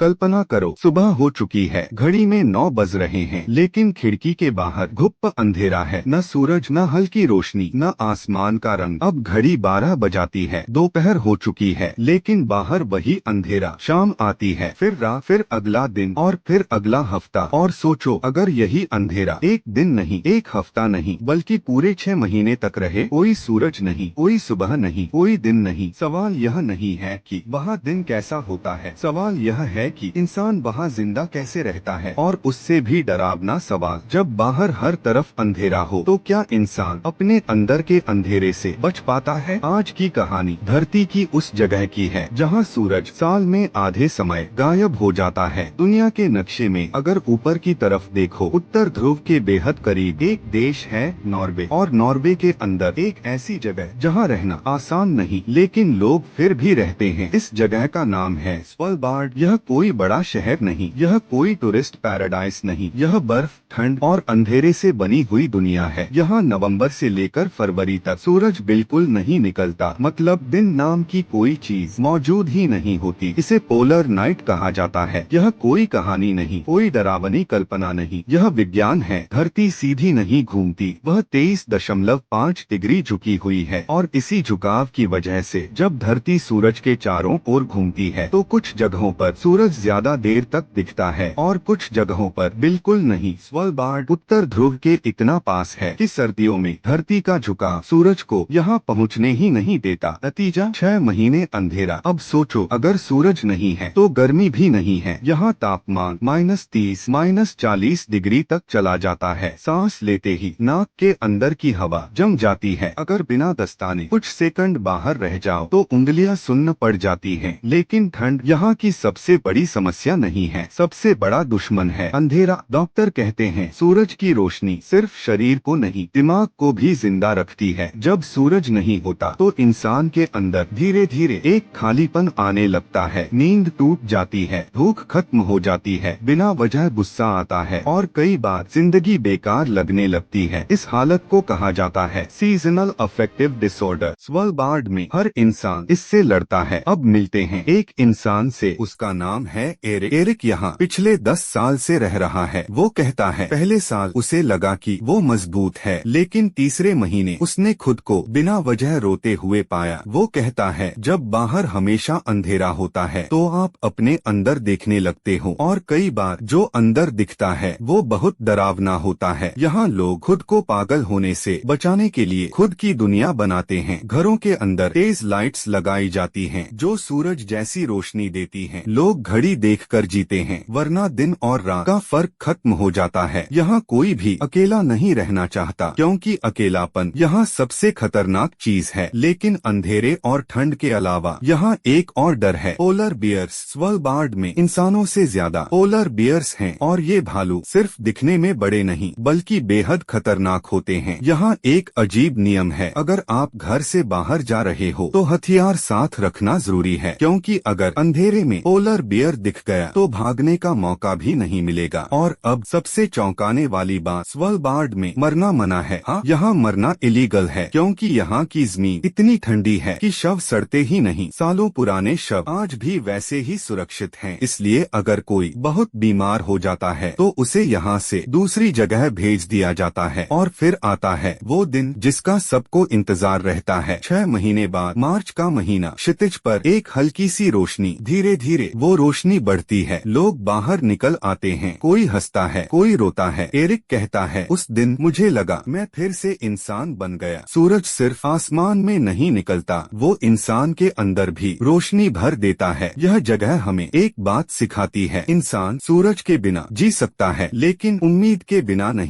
कल्पना करो, सुबह हो चुकी है, घड़ी में 9 बज रहे हैं, लेकिन खिड़की के बाहर घुप्प अंधेरा है। न सूरज, न हल्की रोशनी, न आसमान का रंग। अब घड़ी 12 बजाती है, दोपहर हो चुकी है, लेकिन बाहर वही अंधेरा। शाम आती है, फिर रात, फिर अगला दिन और फिर अगला हफ्ता। और सोचो, अगर यही अंधेरा एक दिन नहीं, एक हफ्ता नहीं, बल्कि पूरे 6 महीने तक रहे। कोई सूरज नहीं, कोई सुबह नहीं, कोई दिन नहीं। सवाल यह नहीं है कि वहाँ दिन कैसा होता है, सवाल यह है कि इंसान वहाँ जिंदा कैसे रहता है। और उससे भी डरावना सवाल, जब बाहर हर तरफ अंधेरा हो तो क्या इंसान अपने अंदर के अंधेरे से बच पाता है? आज की कहानी धरती की उस जगह की है जहाँ सूरज साल में आधे समय गायब हो जाता है। दुनिया के नक्शे में अगर ऊपर की तरफ देखो, उत्तर ध्रुव के बेहद करीब एक देश है, नॉर्वे। और नॉर्वे के अंदर एक ऐसी जगह जहाँ रहना आसान नहीं, लेकिन लोग फिर भी रहते हैं। इस जगह का नाम है स्वलबार्ड। यह कोई बड़ा शहर नहीं, यह कोई टूरिस्ट पैराडाइज नहीं, यह बर्फ, ठंड और अंधेरे से बनी हुई दुनिया है। यहाँ नवंबर से लेकर फरवरी तक सूरज बिल्कुल नहीं निकलता, मतलब दिन नाम की कोई चीज मौजूद ही नहीं होती। इसे पोलर नाइट कहा जाता है। यह कोई कहानी नहीं, कोई डरावनी कल्पना नहीं, यह विज्ञान है। धरती सीधी नहीं घूमती, वह 23.5 डिग्री झुकी हुई है। और इसी झुकाव की वजह से जब धरती सूरज के चारों ओर घूमती है तो कुछ जगहों पर सूरज ज्यादा देर तक दिखता है और कुछ जगहों पर बिल्कुल नहीं। स्वलबार्ड उत्तर ध्रुव के इतना पास है कि सर्दियों में धरती का झुकाव सूरज को यहाँ पहुँचने ही नहीं देता। नतीजा 6 महीने अंधेरा। अब सोचो, अगर सूरज नहीं है तो गर्मी भी नहीं है। यहाँ तापमान -30, -40 डिग्री तक चला जाता है। सांस लेते ही नाक के अंदर की हवा जम जाती है। अगर बिना दस्ताने कुछ सेकंड बाहर रह जाओ तो उंगलियां सुन्न पड़ जाती हैं। लेकिन ठंड यहाँ की सबसे बड़ी समस्या नहीं है, सबसे बड़ा दुश्मन है अंधेरा। डॉक्टर कहते हैं सूरज की रोशनी सिर्फ शरीर को नहीं, दिमाग को भी जिंदा रखती है। जब सूरज नहीं होता तो इंसान के अंदर धीरे धीरे एक खालीपन आने लगता है। नींद टूट जाती है, भूख खत्म हो जाती है, बिना वजह गुस्सा आता है और कई बार जिंदगी बेकार लगने लगती है। इस हालत को कहा जाता है सीजनल अफेक्टिव डिसऑर्डर। स्वलबार्ड में हर इंसान इससे लड़ता है। अब मिलते हैं एक इंसान से, उसका नाम है एरिक। एरिक यहाँ पिछले 10 साल से रह रहा है। वो कहता है पहले साल उसे लगा कि वो मजबूत है, लेकिन तीसरे महीने उसने खुद को बिना वजह रोते हुए पाया। वो कहता है जब बाहर हमेशा अंधेरा होता है तो आप अपने अंदर देखने लगते हो, और कई बार जो अंदर दिखता है वो बहुत डरावना होता है। यहाँ लोग खुद को पागल होने से बचाने के लिए खुद की दुनिया बनाते हैं। घरों के अंदर तेज लाइट्स लगाई जाती हैं जो सूरज जैसी रोशनी देती हैं। लोग घड़ी देखकर जीते हैं, वरना दिन और रात का फर्क खत्म हो जाता है। यहाँ कोई भी अकेला नहीं रहना चाहता, क्योंकि अकेलापन यहाँ सबसे खतरनाक चीज है। लेकिन अंधेरे और ठंड के अलावा यहाँ एक और डर है, पोलर बियर्स। स्वलबार्ड में इंसानों से ज्यादा पोलर बियर्स हैं, और ये भालू सिर्फ दिखने में बड़े नहीं बल्कि बेहद खतरनाक होते हैं। यहाँ एक अजीब नियम है, अगर आप घर से बाहर जा रहे हो तो हथियार साथ रखना जरूरी है, क्योंकि अगर अंधेरे में पोलर बियर दिख गया तो भागने का मौका भी नहीं मिलेगा। और अब सबसे चौंकाने वाली बात, स्वलबार्ड में मरना मना है। हाँ, यहाँ मरना इलीगल है, क्योंकि यहाँ की जमीन इतनी ठंडी है कि शव सड़ते ही नहीं, सालों पुराने शव आज भी वैसे ही सुरक्षित हैं। इसलिए अगर कोई बहुत बीमार हो जाता है तो उसे यहाँ से दूसरी जगह भेज दिया जाता है। और फिर आता है वो दिन जिसका सबको इंतजार रहता है। 6 महीने बाद मार्च का महीना, क्षितिज पर एक हल्की सी रोशनी। धीरे धीरे वो रोशनी बढ़ती है, लोग बाहर निकल आते हैं, कोई हंसता है, कोई रोता है। एरिक कहता है उस दिन मुझे लगा मैं फिर से इंसान बन गया। सूरज सिर्फ आसमान में नहीं निकलता, वो इंसान के अंदर भी रोशनी भर देता है। यह जगह हमें एक बात सिखाती है, इंसान सूरज के बिना जी सकता है, लेकिन उम्मीद के बिना नहीं।